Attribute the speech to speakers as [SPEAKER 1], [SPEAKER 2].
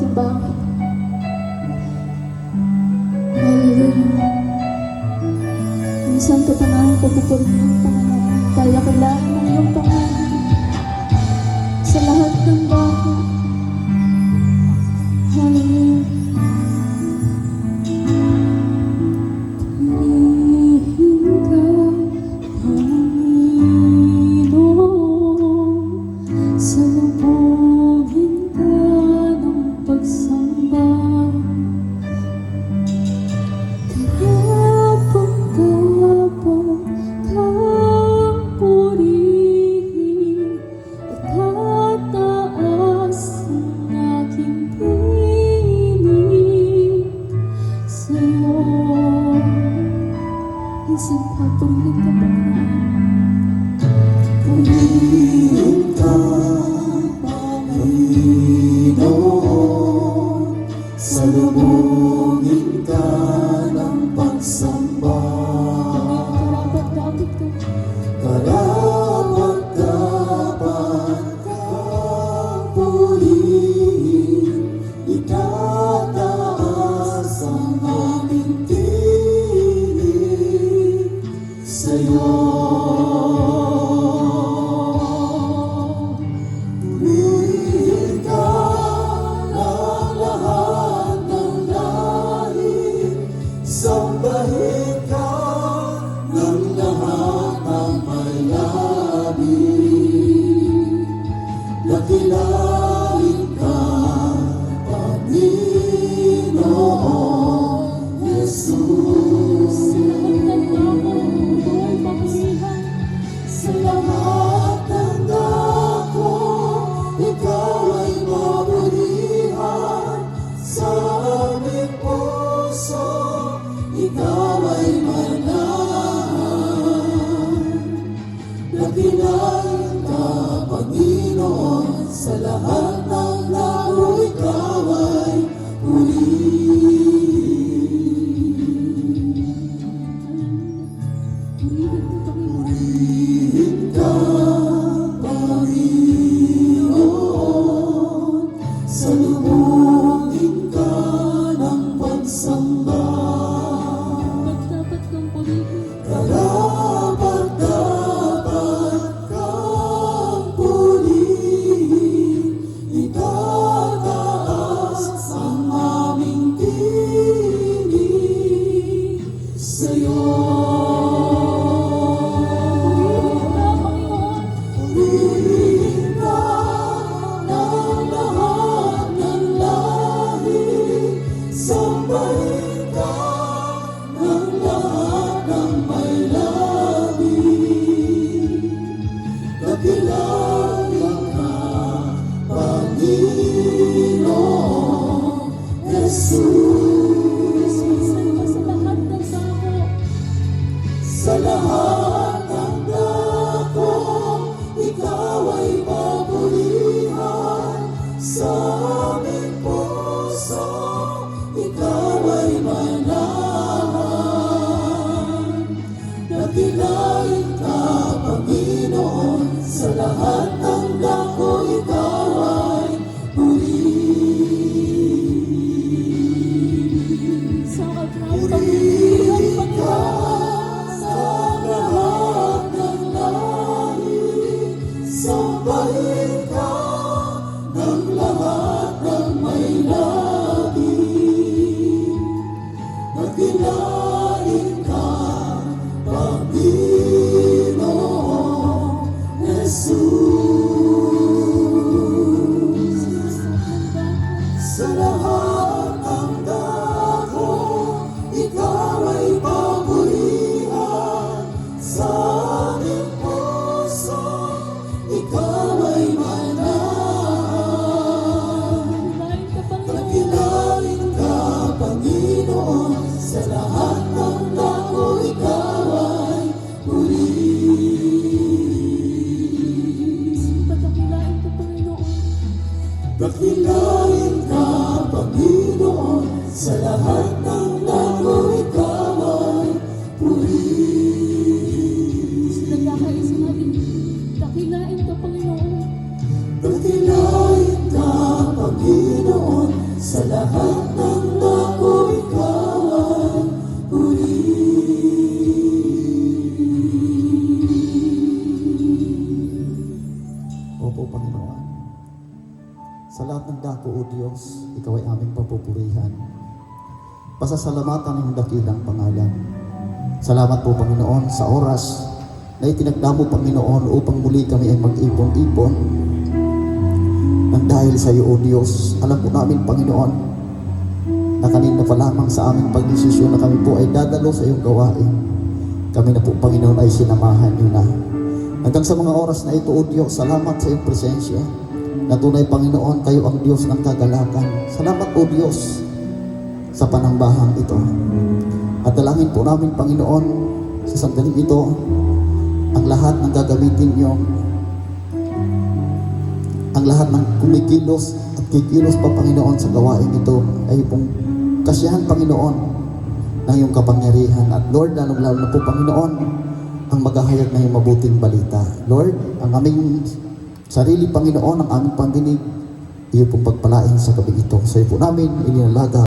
[SPEAKER 1] simbahan. Hallelujah. Minsan katangahan ko pupurihin, Panginoon. Kaya-kailangan ng iyong pangalan sa lahat ng dako. Hallelujah. Isang papurihin ka, Panginoon.
[SPEAKER 2] Purihin ka, Panginoon. Salubungin ka ng pagsamba.
[SPEAKER 1] Karapat-dapat ka.
[SPEAKER 2] Karapat-dapat kang purihin. Itataas ang aming sa'yo. Purihin ka ng lahat ng lahi, sambahin ka ng lahat ng may labi. Dakilain ka, Panginoon Jesus. Sa lahat ng dako, ikaw ay maburihan. Sa aming puso, ikaw ay manahan. Dakilain ka, Panginoon, sa lahat ng dako, ikaw ay purihin. Purihin ka, Panginoon, salubungin ka ng pagsamba.
[SPEAKER 1] Dapat kang purihin.
[SPEAKER 2] Karapat-dapat kang purihin. Itataas ang aming tinig sa'yo. Purihin ka ng lahat ng lahi, sambahin ka ng lahat ng may labi. Dakilain ka, Panginoon Jesus. Sa lahat ng dako, ikaw ay maburihan. Sa aming puso, ikaw ay manahan. Dakilain ka, Panginoon, sa lahat ng dako, ikaw ay purihin.
[SPEAKER 1] Sa
[SPEAKER 2] Purihin ka sa lahat ng lahi, sambahin ka ng lahat ng may labi. Dakilain ka, Panginoon Jesus. Sa lahat ng dako, ikaw ay paburihan. Sa aming puso, ikaw ay manahan. Dakilain ka, Panginoon, sa lahat ng dako, ikaw ay purihin.
[SPEAKER 1] Pagkakilain ka, Panginoon.
[SPEAKER 2] Dakilain ka, Panginoon, sa lahat ng dako, ikaw ay purihin.
[SPEAKER 1] Nagkakaisa natin. Dakilain ka, Panginoon.
[SPEAKER 2] Dakilain ka, Panginoon,
[SPEAKER 3] po, O Diyos, Ikaw ay aming papupurihan. Pasasalamatan ng dakilang pangalan. Salamat po, Panginoon, sa oras na itinagda mo, Panginoon, upang muli kami ay mag-ipon-ipon. Nang dahil sa iyo, O Diyos, alam po namin, Panginoon, na kanina pa lamang sa aming pagdesisyon na kami po ay dadalo sa iyong gawain. Kami na po, Panginoon, ay sinamahan niyo na. Hanggang sa mga oras na ito, O Diyos, salamat sa iyong presensya. Na tunay, Panginoon, kayo ang Diyos ng kagalakan. Salamat, O Diyos, sa panambahang ito. At dalangin po namin, Panginoon, sa sandaling ito, ang lahat ng gagamitin niyo, ang lahat ng kumikilos at kikilos pa, Panginoon, sa gawain ito ay pong kasiyahan, Panginoon, ng iyong kapangyarihan. At Lord, lalong-lalo na po, Panginoon, ang maghahayag na iyong mabuting balita. Lord, ang aming sarili, Panginoon, ang aming pandinig, iyo pong pagpalain sa gabi ito. Sa iyo po namin ininalaga.